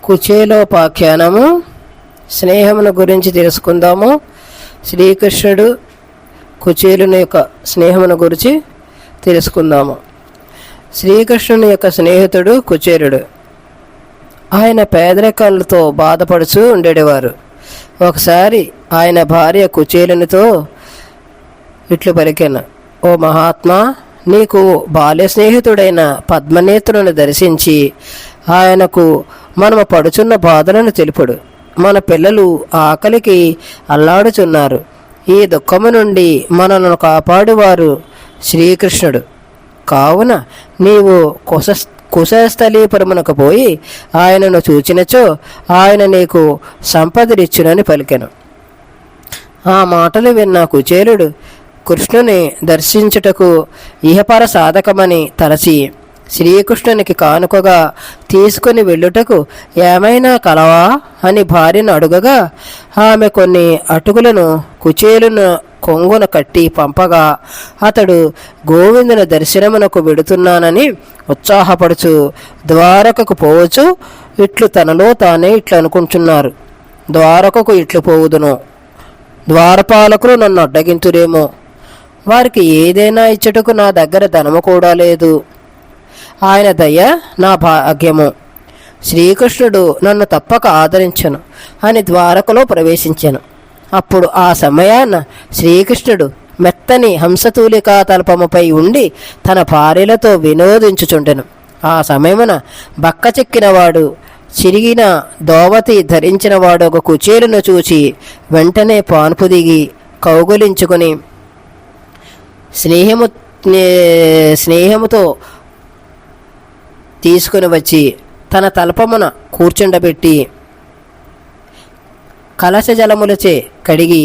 కుచేలోపాఖ్యానము స్నేహమును గురించి తెలుసుకుందాము. శ్రీకృష్ణుడు కుచేలుని యొక్క స్నేహమును గురించి తెలుసుకుందాము. శ్రీకృష్ణుని యొక్క స్నేహితుడు కుచేలుడు. ఆయన పేదరికాలతో బాధపడుచూ ఉండేవారు. ఒకసారి ఆయన భార్య కుచేలునితో ఇట్లు పలికెను, ఓ మహాత్మా, నీకు బాల్య స్నేహితుడైన పద్మనేత్రుని దర్శించి ఆయనకు మనము పడుచున్న బాధలను తెలుపుడు. మన పిల్లలు ఆకలికి అల్లాడుచున్నారు. ఈ దుఃఖము నుండి మనలను కాపాడువారు శ్రీకృష్ణుడు. కావున నీవు కుశస్థలీపురమునకు పోయి ఆయనను చూచినచో ఆయన నీకు సంపదలిచ్చునని పలికెను. ఆ మాటలు విన్న కుచేలుడు కృష్ణుని దర్శించుటకు ఇహపర సాధకమని తలచి శ్రీకృష్ణునికి కానుకగా తీసుకుని వెళ్ళుటకు ఏమైనా కలవా అని భార్యను అడుగగా ఆమె కొన్ని అటుకులను కుచేలును కొంగున కట్టి పంపగా అతడు గోవిందుని దర్శనమునకు వెడుతున్నానని ఉత్సాహపడుచు ద్వారకకు పోవచ్చు. ఇట్లు తనలో తానే ఇట్లు అనుకుంటున్నారు, ద్వారకకు ఇట్లు పోవుదును, ద్వారపాలకులు నన్ను అడ్డగింతురేమో, వారికి ఏదైనా ఇచ్చటకు నా దగ్గర ధనము కూడా లేదు. ఆయన దయ నా భాగ్యము. శ్రీకృష్ణుడు నన్ను తప్పక ఆదరించను అని ద్వారకలో ప్రవేశించెను. అప్పుడు ఆ సమయాన శ్రీకృష్ణుడు మెత్తని హంసతూలికా తల్పముపై ఉండి తన భార్యలతో వినోదించుచుండెను. ఆ సమయమున బక్క చెక్కినవాడు, చిరిగిన దోవతి ధరించినవాడు ఒక కుచేలును చూచి వెంటనే పాన్పు దిగి కౌగులించుకొని స్నేహముతో తీసుకుని వచ్చి తన తల్పమున కూర్చుండబెట్టి కలశ జలములచే కడిగి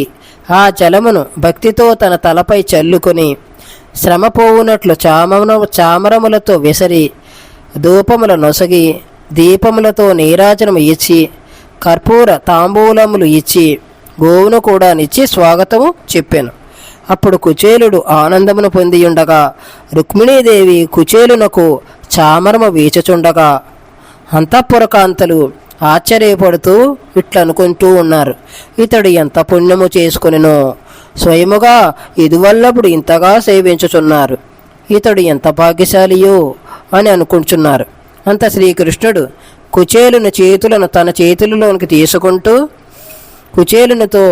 ఆ జలమును భక్తితో తన తలపై చల్లుకొని శ్రమ పోవునట్లు చామరములతో విసరి ధూపముల నొసగి దీపములతో నీరాజనము ఇచ్చి కర్పూర తాంబూలములు ఇచ్చి గోవును కూడా నిచ్చి స్వాగతము చెప్పాను. అప్పుడు కుచేలుడు ఆనందమును పొందియుండగా రుక్మిణీదేవి కుచేలునకు చామరము వీచుచుండగా అంతఃపురకాంతలు ఆశ్చర్యపడుతూ ఇట్లనుకుంటూ ఉన్నారు, ఇతడు ఎంత పుణ్యము చేసుకునినో, స్వయముగా ఇదివల్లప్పుడు ఇంతగా సేవించుచున్నారు, ఇతడు ఎంత భాగ్యశాలియో అని అనుకుంటున్నారు. అంత శ్రీకృష్ణుడు కుచేలుని చేతులను తన చేతులలోనికి తీసుకుంటూ కుచేలునితో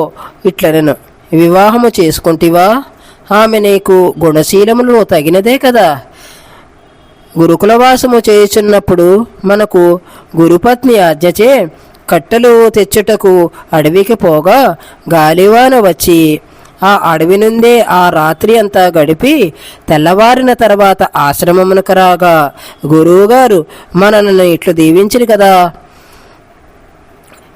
ఇట్లనెను, వివాహము చేసుకుంటివా? ఆమె నీకు గుణశీలములు తగినదే కదా. గురుకులవాసము చేయుచున్నప్పుడు మనకు గురుపత్ని ఆజ్ఞచే కట్టెలు తెచ్చుటకు అడవికి పోగా గాలివాన వచ్చి ఆ అడవి నుండే ఆ రాత్రి అంతా గడిపి తెల్లవారిన తర్వాత ఆశ్రమమునకు రాగా గురువుగారు మనల్ని ఇట్లు దీవించిరి కదా.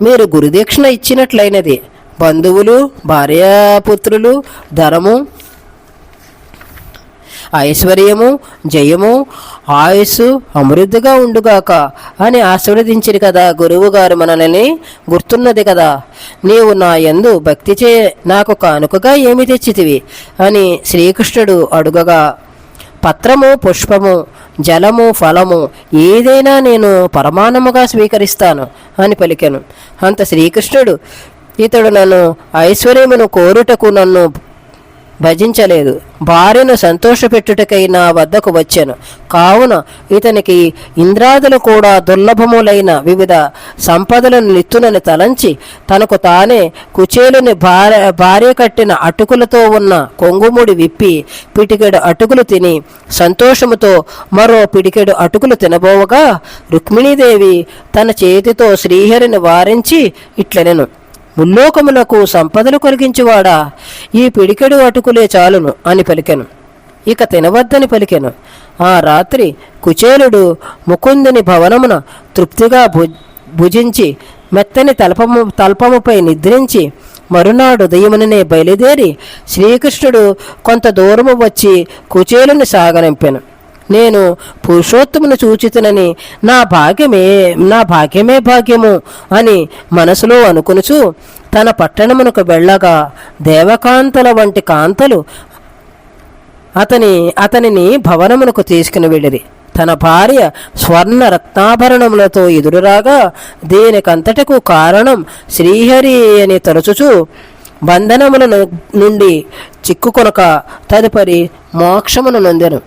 మీరు గురుదీక్షణ ఇచ్చినట్లయినది. బంధువులు, భార్యాపుత్రులు, ధనము, ఐశ్వర్యము, జయము, ఆయుస్సు అమృద్ధిగా ఉండుగాక అని ఆశీర్వదించిరి కదా. గురువుగారు మనల్ని గుర్తున్నది కదా. నీవు నా యందు భక్తిచే నాకు కానుకగా ఏమి తెచ్చితివి అని శ్రీకృష్ణుడు అడుగగా, పత్రము, పుష్పము, జలము, ఫలము ఏదైనా నేను పరమాణముగా స్వీకరిస్తాను అని పలికెను. అంత శ్రీకృష్ణుడు ఇతడు నన్ను ఐశ్వర్యమును కోరుటకు నన్ను భజించలేదు, భార్యను సంతోషపెట్టుటకై నా వద్దకు వచ్చాను. కావున ఇతనికి ఇంద్రాదులు కూడా దుర్లభములైన వివిధ సంపదలను నిత్తునని తలంచి తనకు తానే కుచేలుని భార్య కట్టిన అటుకులతో ఉన్న కొంగుముడి విప్పి పిటికెడు అటుకులు తిని సంతోషముతో మరో పిడికెడు అటుకులు తినబోవగా రుక్మిణీదేవి తన చేతితో శ్రీహరిని వారించి ఇట్లనెను, ముల్లోకములకు సంపదలు కలిగించువాడా, ఈ పిడికెడు అటుకులే చాలును అని పలికెను. ఇక తినవద్దని పలికెను. ఆ రాత్రి కుచేలుడు ముకుందుని భవనమున తృప్తిగా భుజించి మెత్తని తల్పముపై నిద్రించి మరునాడు ఉదయముననే బయలుదేరి శ్రీకృష్ణుడు కొంత దూరము వచ్చి కుచేలుని సాగనంపెను. నేను పురుషోత్తమును చూచితునని నా భాగ్యమే భాగ్యము అని మనసులో అనుకునుచు తన పట్టణమునకు వెళ్ళగా దేవకాంతల వంటి కాంతలు అతనిని భవనమునకు తీసుకుని వెళ్ళిరి. తన భార్య స్వర్ణ రత్నాభరణములతో ఎదురురాగా దీనికంతటకు కారణం శ్రీహరి అని తలుచుచు బంధనముల నుండి చిక్కుకొనక తదుపరి మోక్షమును నొందెను.